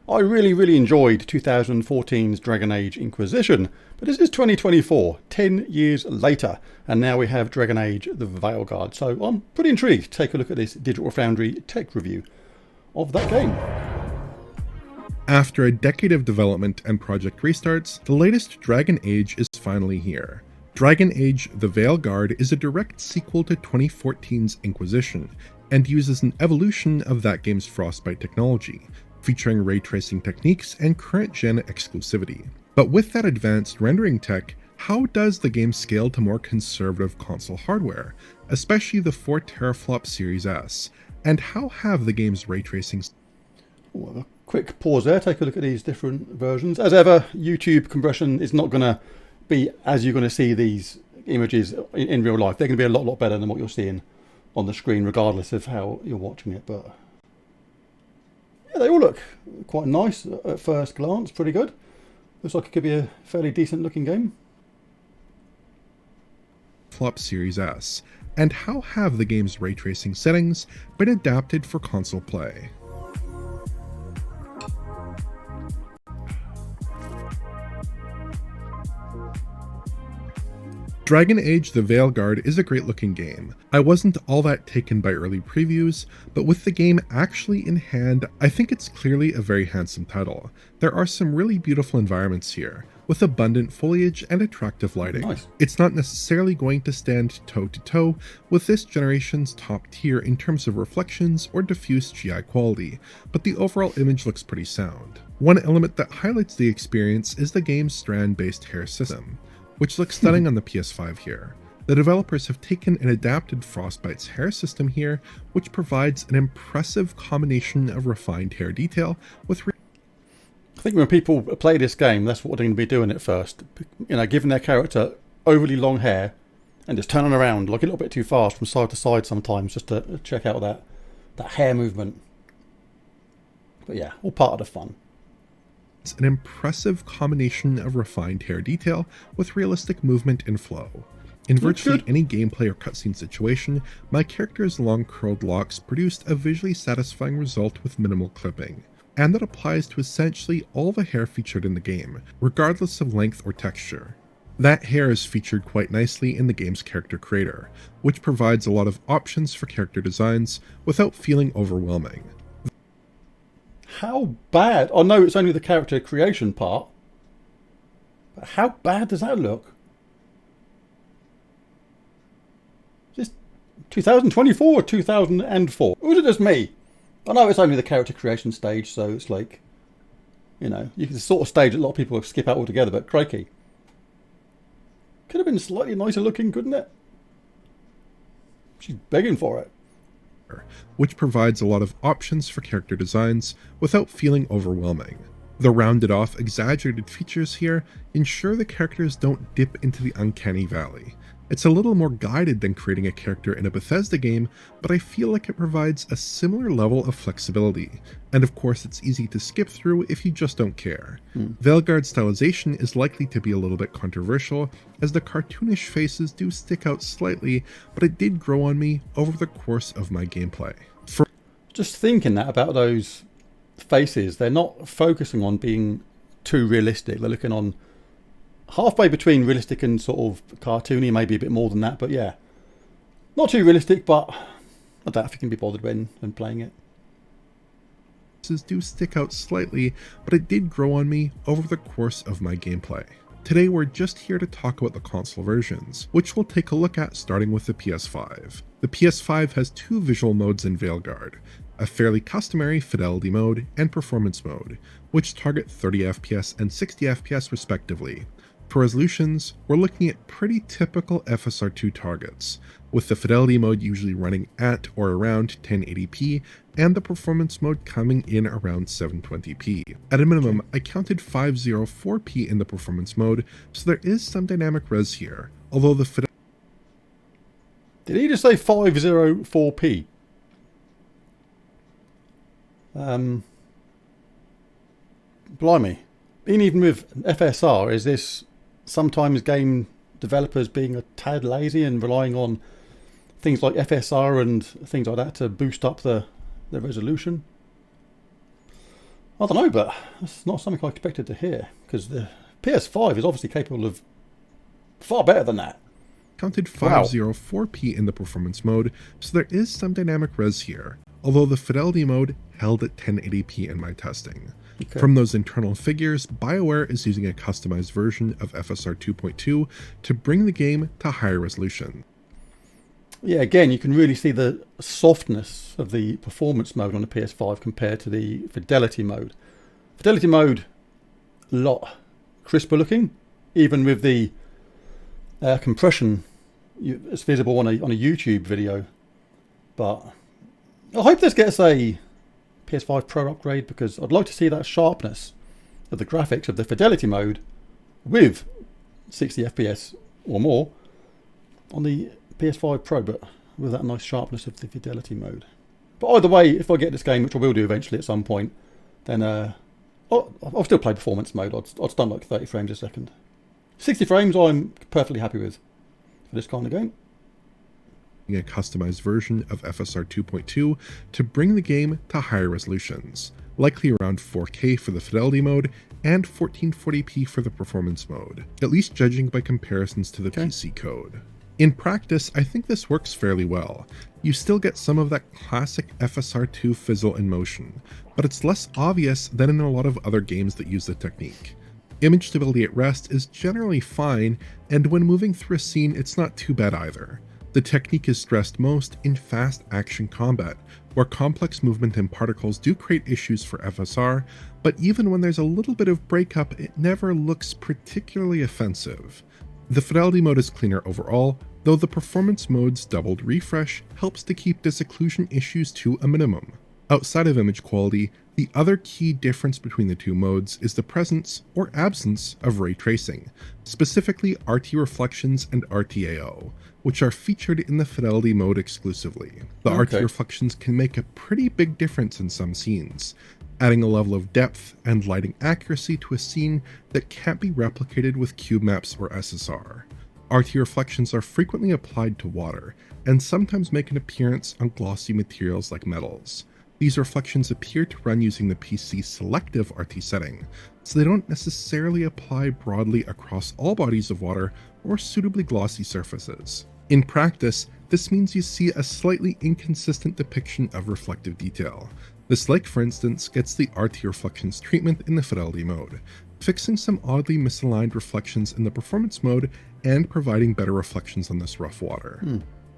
I really enjoyed 2014's Dragon Age Inquisition, but this is 2024, 10 years later, and now we have Dragon Age the Veilguard. So I'm pretty intrigued to take a look at this Digital Foundry tech review of that game. After a decade of development and project restarts, the latest Dragon Age is finally here. Dragon Age the Veilguard is a direct sequel to 2014's Inquisition, and uses an evolution of that game's Frostbite technology, featuring ray tracing techniques and current-gen exclusivity. But with that advanced rendering tech, how does the game scale to more conservative console hardware, especially the 4 teraflop Series S? And how have the game's ray tracing... A quick pause there, take a look at these different versions. As ever, YouTube compression is not going to be as you're going to see these images in real life. They're going to be a lot better than what you're seeing on the screen, regardless of how you're watching it. But yeah, they all look quite nice at first glance, pretty good. Looks like it could be a fairly decent looking game. Flop Series S, and how have the game's ray tracing settings been adapted for console play? Dragon Age the Veilguard is a great looking game. I wasn't all that taken by early previews, but with the game actually in hand, I think it's clearly a very handsome title. There are some really beautiful environments here, with abundant foliage and attractive lighting. Nice. It's not necessarily going to stand toe-to-toe with this generation's top tier in terms of reflections or diffuse GI quality, but the overall image looks pretty sound. One element that highlights the experience is the game's strand-based hair system, which looks stunning on the PS5 here. The developers have taken and adapted Frostbite's hair system here, which provides an impressive combination of refined hair detail with... I think when people play this game, that's what they're going to be doing at first. You know, giving their character overly long hair and just turning around like a little bit too fast from side to side sometimes just to check out that hair movement. But yeah, all part of the fun. An impressive combination of refined hair detail with realistic movement and flow. In virtually any gameplay or cutscene situation, my character's long curled locks produced a visually satisfying result with minimal clipping, and that applies to essentially all the hair featured in the game, regardless of length or texture. That hair is featured quite nicely in the game's character creator, which provides a lot of options for character designs without feeling overwhelming. How bad? I know it's only the character creation part, but how bad does that look? Is this 2024 or 2004? Or was it just me? I know it's only the character creation stage, so it's like, you know, you can sort of stage a lot of people skip out altogether, but crikey. Could have been slightly nicer looking, couldn't it? She's begging for it. Which provides a lot of options for character designs without feeling overwhelming. The rounded off, exaggerated features here ensure the characters don't dip into the uncanny valley. It's a little more guided than creating a character in a Bethesda game, but I feel like it provides a similar level of flexibility, and of course it's easy to skip through if you just don't care. Veilguard's stylization is likely to be a little bit controversial, as the cartoonish faces do stick out slightly, but it did grow on me over the course of my gameplay. Just thinking that about those faces, they're not focusing on being too realistic. They're looking on halfway between realistic and sort of cartoony, maybe a bit more than that, but yeah. Not too realistic, but I doubt if you can be bothered when playing it. Do stick out slightly, but it did grow on me over the course of my gameplay. Today we're just here to talk about the console versions, which we'll take a look at starting with the PS5. The PS5 has 2 visual modes in Veilguard, a fairly customary fidelity mode and performance mode, which target 30 FPS and 60 FPS respectively. For resolutions, we're looking at pretty typical FSR2 targets, with the fidelity mode usually running at or around 1080p and the performance mode coming in around 720p. At a minimum, I counted 504p in the performance mode, so there is some dynamic res here, although the fidelity... Did he just say 504p? Blimey. Even with FSR, is this sometimes game developers being a tad lazy and relying on things like FSR and things like that to boost up the resolution? I don't know, but that's not something I expected to hear, because the PS5 is obviously capable of far better than that. Counted 504p in the performance mode, so there is some dynamic res here, although the fidelity mode held at 1080p in my testing. Okay. From those internal figures, BioWare is using a customized version of FSR 2.2 to bring the game to higher resolution. Yeah, again, you can really see the softness of the performance mode on the PS5 compared to the fidelity mode. Fidelity mode, a lot crisper looking, even with the compression. It's visible on a YouTube video. But I hope this gets a PS5 Pro upgrade, because I'd like to see that sharpness of the graphics of the fidelity mode with 60 FPS or more on the PS5 Pro, but with that nice sharpness of the fidelity mode. But either way, if I get this game, which I will do eventually at some point, then I'll still play performance mode. I'd stun like 30 frames a second. 60 frames I'm perfectly happy with for this kind of game. A customized version of FSR 2.2 to bring the game to higher resolutions, likely around 4K for the fidelity mode and 1440p for the performance mode, at least judging by comparisons to the PC code. In practice, I think this works fairly well. You still get some of that classic FSR2 fizzle in motion, but it's less obvious than in a lot of other games that use the technique. Image stability at rest is generally fine, and when moving through a scene it's not too bad either. The technique is stressed most in fast action combat, where complex movement and particles do create issues for FSR, but even when there's a little bit of breakup, it never looks particularly offensive. The fidelity mode is cleaner overall, though the performance mode's doubled refresh helps to keep disocclusion issues to a minimum. Outside of image quality, the other key difference between the two modes is the presence or absence of ray tracing, specifically RT reflections and RTAO, which are featured in the fidelity mode exclusively. The RT reflections can make a pretty big difference in some scenes, adding a level of depth and lighting accuracy to a scene that can't be replicated with cube maps or SSR. RT reflections are frequently applied to water, and sometimes make an appearance on glossy materials like metals. These reflections appear to run using the PC selective RT setting, so they don't necessarily apply broadly across all bodies of water or suitably glossy surfaces. In practice, this means you see a slightly inconsistent depiction of reflective detail. This lake, for instance, gets the RT reflections treatment in the fidelity mode, fixing some oddly misaligned reflections in the performance mode and providing better reflections on this rough water.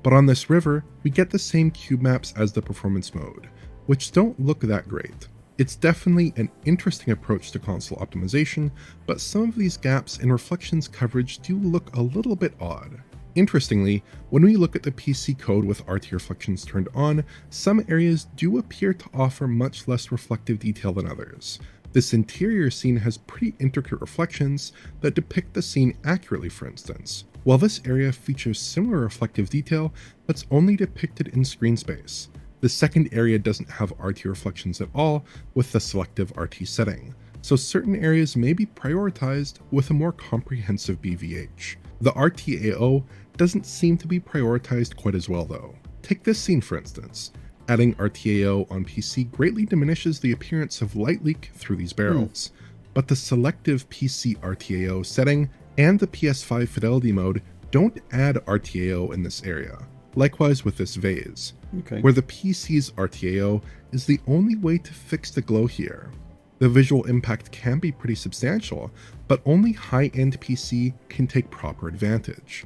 But on this river, we get the same cube maps as the performance mode, which don't look that great. It's definitely an interesting approach to console optimization, but some of these gaps in reflections coverage do look a little bit odd. Interestingly, when we look at the PC code with RT reflections turned on, some areas do appear to offer much less reflective detail than others. This interior scene has pretty intricate reflections that depict the scene accurately, for instance, while this area features similar reflective detail that's only depicted in screen space. The second area doesn't have RT reflections at all with the selective RT setting, so certain areas may be prioritized with a more comprehensive BVH. The RTAO doesn't seem to be prioritized quite as well though. Take this scene for instance. Adding RTAO on PC greatly diminishes the appearance of light leak through these barrels, but the selective PC RTAO setting and the PS5 fidelity mode don't add RTAO in this area. Likewise with this vase, where the PC's RTAO is the only way to fix the glow here. The visual impact can be pretty substantial, but only high-end PC can take proper advantage.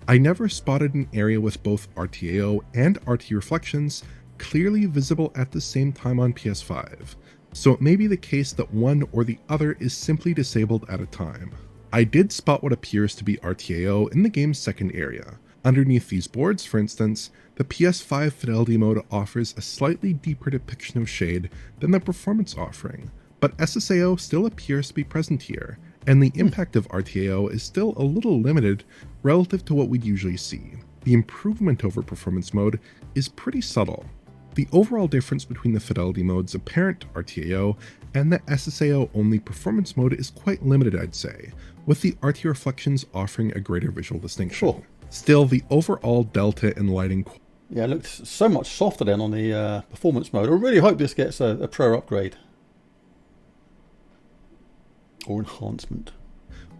I never spotted an area with both RTAO and RT reflections clearly visible at the same time on PS5, so it may be the case that one or the other is simply disabled at a time. I did spot what appears to be RTAO in the game's second area. Underneath these boards, for instance, the PS5 fidelity mode offers a slightly deeper depiction of shade than the performance offering, but SSAO still appears to be present here, and the impact of RTAO is still a little limited relative to what we'd usually see. The improvement over performance mode is pretty subtle. The overall difference between the fidelity mode's apparent RTAO and the SSAO only performance mode is quite limited, I'd say, with the RT reflections offering a greater visual distinction. Still, the overall delta in lighting... Yeah, it looks so much softer then on the performance mode. I really hope this gets a pro upgrade. Or enhancement.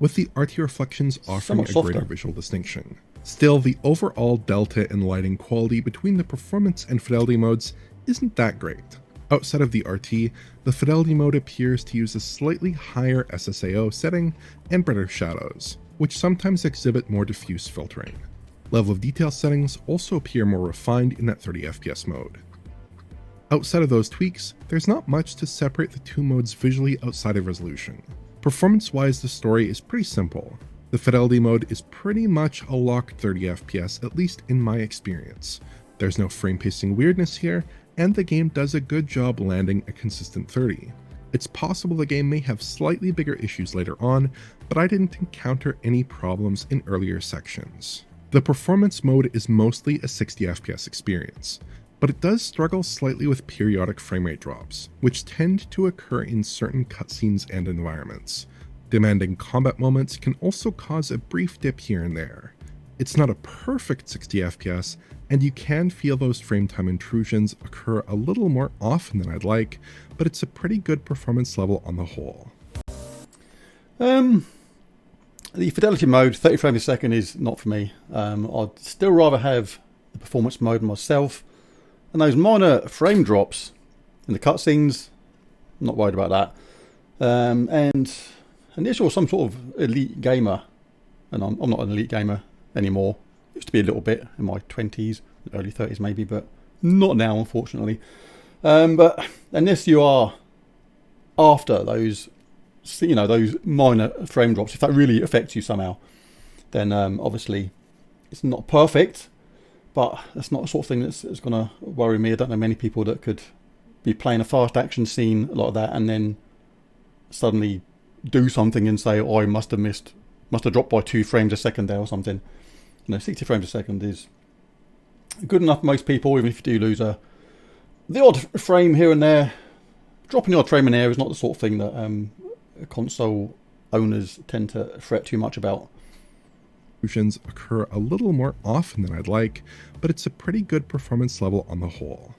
with the RT reflections offering Somewhat a softer. greater visual distinction. Still, the overall delta in lighting quality between the performance and fidelity modes isn't that great. Outside of the RT, the fidelity mode appears to use a slightly higher SSAO setting and brighter shadows, which sometimes exhibit more diffuse filtering. Level of detail settings also appear more refined in that 30 FPS mode. Outside of those tweaks, there's not much to separate the two modes visually outside of resolution. Performance-wise, the story is pretty simple. The fidelity mode is pretty much a locked 30 FPS, at least in my experience. There's no frame pacing weirdness here, and the game does a good job landing a consistent 30. It's possible the game may have slightly bigger issues later on, but I didn't encounter any problems in earlier sections. The performance mode is mostly a 60 FPS experience, but it does struggle slightly with periodic framerate drops, which tend to occur in certain cutscenes and environments. Demanding combat moments can also cause a brief dip here and there. It's not a perfect 60 FPS, and you can feel those frame time intrusions occur a little more often than I'd like, but it's a pretty good performance level on the whole. The fidelity mode, 30 frames a second, is not for me. I'd still rather have the performance mode myself. And those minor frame drops in the cutscenes, I'm not worried about that. And unless you're some sort of elite gamer, and I'm not an elite gamer anymore. Used to be a little bit in my 20s, early 30s maybe, but not now, unfortunately. But unless you are after those, those minor frame drops, if that really affects you somehow, then obviously it's not perfect. But that's not the sort of thing that's going to worry me. I don't know many people that could be playing a fast action scene like that and then suddenly do something and say, oh, I must have dropped by 2 frames a second there or something. 60 frames a second is good enough for most people, even if you do lose the odd frame here and there. Dropping the odd frame in there is not the sort of thing that console owners tend to fret too much about. Occur a little more often than I'd like, but it's a pretty good performance level on the whole.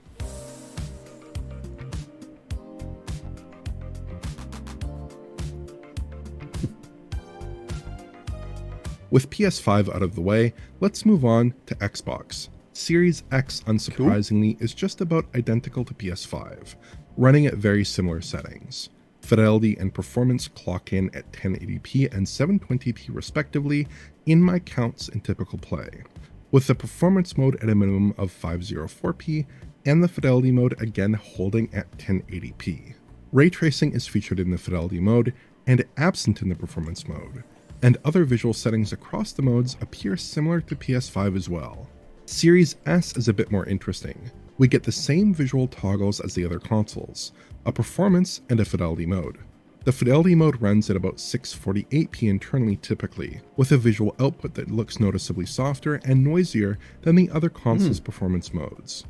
With PS5 out of the way, let's move on to Xbox. Series X, unsurprisingly, is just about identical to PS5, running at very similar settings. Fidelity and performance clock in at 1080p and 720p respectively in my counts in typical play, with the performance mode at a minimum of 504p and the fidelity mode again holding at 1080p. Ray tracing is featured in the fidelity mode and absent in the performance mode, and other visual settings across the modes appear similar to PS5 as well. Series S is a bit more interesting. We get the same visual toggles as the other consoles, a performance and a fidelity mode. The fidelity mode runs at about 648p internally typically, with a visual output that looks noticeably softer and noisier than the other consoles' performance modes.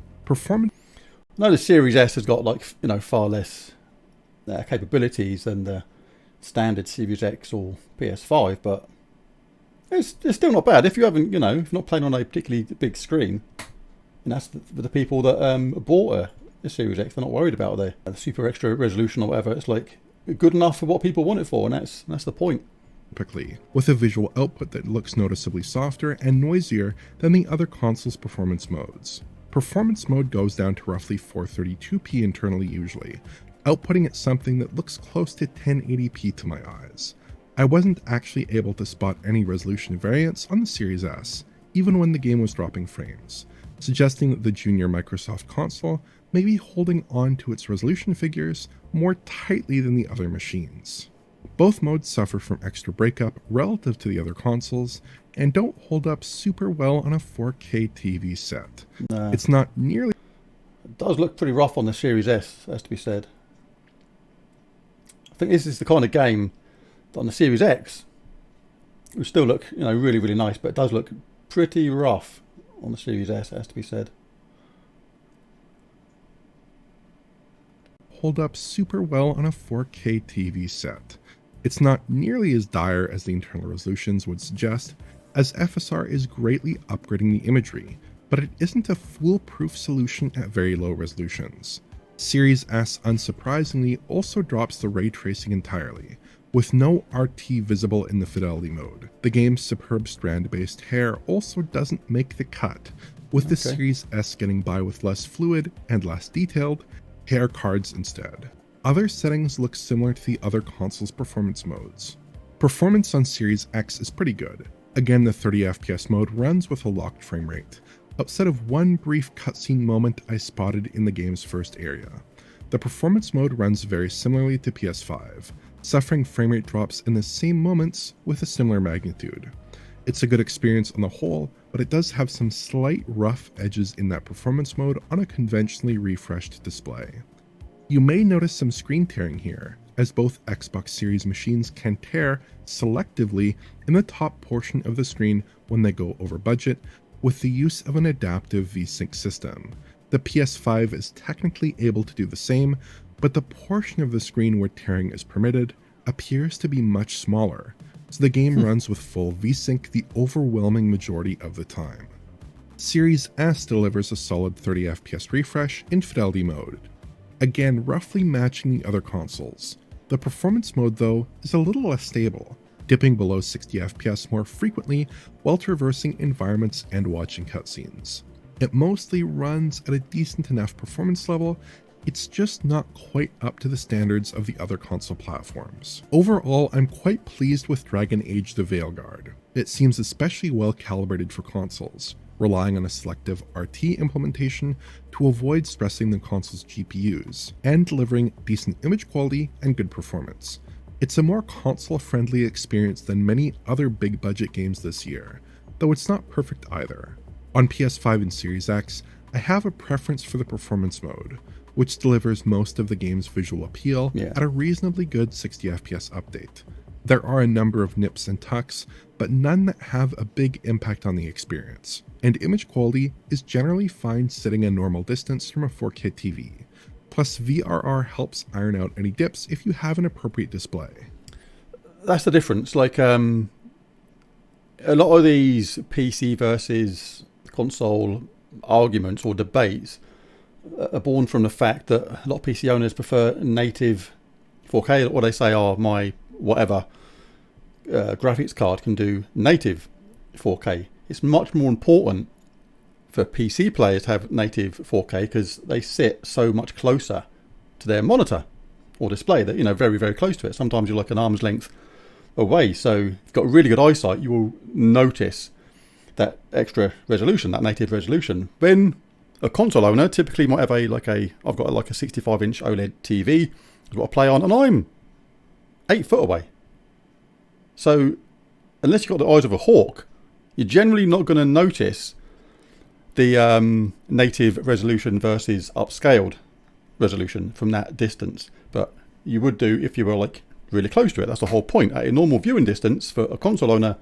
No, the Series S has got far less capabilities than the standard Series X or PS5, but it's still not bad if you haven't, if you're not playing on a particularly big screen. And that's the people that bought a Series X. They're not worried about the super extra resolution or whatever. It's good enough for what people want it for, and that's the point. Typically, with a visual output that looks noticeably softer and noisier than the other consoles' performance modes. Performance mode goes down to roughly 432p internally usually, outputting at something that looks close to 1080p to my eyes. I wasn't actually able to spot any resolution variance on the Series S, even when the game was dropping frames, suggesting that the junior Microsoft console may be holding on to its resolution figures more tightly than the other machines. Both modes suffer from extra breakup relative to the other consoles, and don't hold up super well on a 4K TV set. No. It's not nearly... It does look pretty rough on the Series S, has to be said. I think this is the kind of game that on the Series X it would still look, really, really nice, but it does look pretty rough on the Series S, has to be said. Hold up super well on a 4K TV set. It's not nearly as dire as the internal resolutions would suggest, as FSR is greatly upgrading the imagery, but it isn't a foolproof solution at very low resolutions. Series S, unsurprisingly, also drops the ray tracing entirely, with no RT visible in the fidelity mode. The game's superb strand-based hair also doesn't make the cut, with the Series S getting by with less fluid and less detailed hair cards instead. Other settings look similar to the other console's performance modes. Performance on Series X is pretty good. Again, the 30 FPS mode runs with a locked frame rate, outside of one brief cutscene moment I spotted in the game's first area. The performance mode runs very similarly to PS5, suffering frame rate drops in the same moments with a similar magnitude. It's a good experience on the whole, but it does have some slight rough edges in that performance mode on a conventionally refreshed display. You may notice some screen tearing here, as both Xbox Series machines can tear selectively in the top portion of the screen when they go over budget, with the use of an adaptive VSync system. The PS5 is technically able to do the same, but the portion of the screen where tearing is permitted appears to be much smaller, so the game runs with full VSync the overwhelming majority of the time. Series S delivers a solid 30 FPS refresh in fidelity mode, again roughly matching the other consoles. The performance mode though is a little less stable, dipping below 60 FPS more frequently while traversing environments and watching cutscenes. It mostly runs at a decent enough performance level, it's just not quite up to the standards of the other console platforms. Overall, I'm quite pleased with Dragon Age the Veilguard. It seems especially well calibrated for consoles, relying on a selective RT implementation to avoid stressing the console's GPUs, and delivering decent image quality and good performance. It's a more console-friendly experience than many other big-budget games this year, though it's not perfect either. On PS5 and Series X, I have a preference for the performance mode, which delivers most of the game's visual appeal at a reasonably good 60 FPS update. There are a number of nips and tucks, but none that have a big impact on the experience, and image quality is generally fine sitting a normal distance from a 4K TV. Plus, VRR helps iron out any dips if you have an appropriate display. That's the difference. Like, a lot of these PC versus console arguments or debates are born from the fact that a lot of PC owners prefer native 4K, or they say, oh, my whatever graphics card can do native 4K. It's much more important for PC players to have native 4K because they sit so much closer to their monitor or display that, very, very close to it. Sometimes you're like an arm's length away. So if you've got really good eyesight, you will notice that extra resolution, that native resolution. When a console owner typically might have I've got a 65-inch OLED TV I've got to play on, and I'm 8 foot away. So unless you've got the eyes of a hawk, you're generally not going to notice the native resolution versus upscaled resolution from that distance. But you would do if you were really close to it. That's the whole point. At a normal viewing distance for a console owner,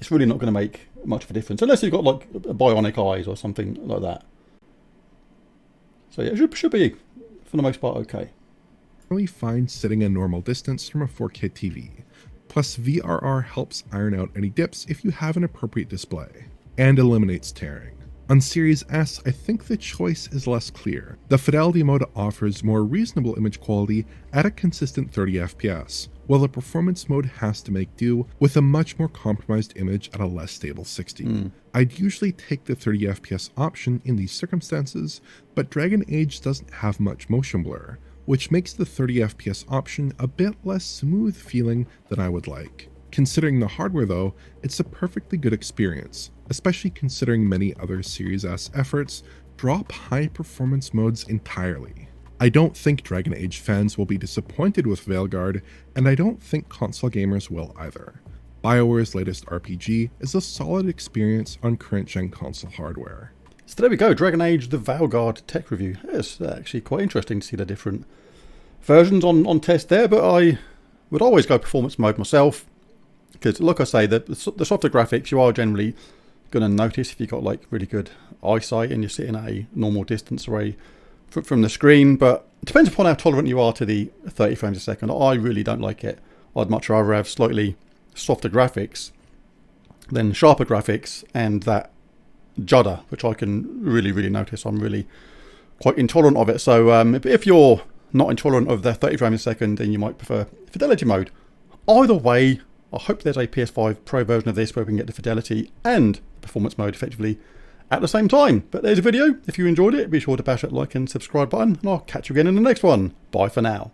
it's really not going to make much of a difference unless you've got bionic eyes or something like that. So yeah, it should be for the most part okay. Really fine sitting a normal distance from a 4K TV. Plus, VRR helps iron out any dips if you have an appropriate display, and eliminates tearing. On Series S, I think the choice is less clear. The fidelity mode offers more reasonable image quality at a consistent 30 FPS, while the performance mode has to make do with a much more compromised image at a less stable 60. I'd usually take the 30 FPS option in these circumstances, but Dragon Age doesn't have much motion blur, which makes the 30 FPS option a bit less smooth feeling than I would like. Considering the hardware though, it's a perfectly good experience, especially considering many other Series S efforts drop high performance modes entirely. I don't think Dragon Age fans will be disappointed with Veilguard, and I don't think console gamers will either. BioWare's latest RPG is a solid experience on current-gen console hardware. So there we go, Dragon Age the Veilguard tech review. It's actually quite interesting to see the different versions on test there, but I would always go performance mode myself, because like I say, the softer graphics you are generally going to notice if you've got really good eyesight and you're sitting at a normal distance away from the screen, but it depends upon how tolerant you are to the 30 frames a second. I really don't like it. I'd much rather have slightly softer graphics than sharper graphics and that judder, which I can really, really notice. I'm really quite intolerant of it. So if you're not intolerant of the 30 frames a second and you might prefer fidelity mode. Either way, I hope there's a PS5 Pro version of this where we can get the fidelity and performance mode effectively at the same time. But there's a video. If you enjoyed it, be sure to bash that like and subscribe button, and I'll catch you again in the next one. Bye for now.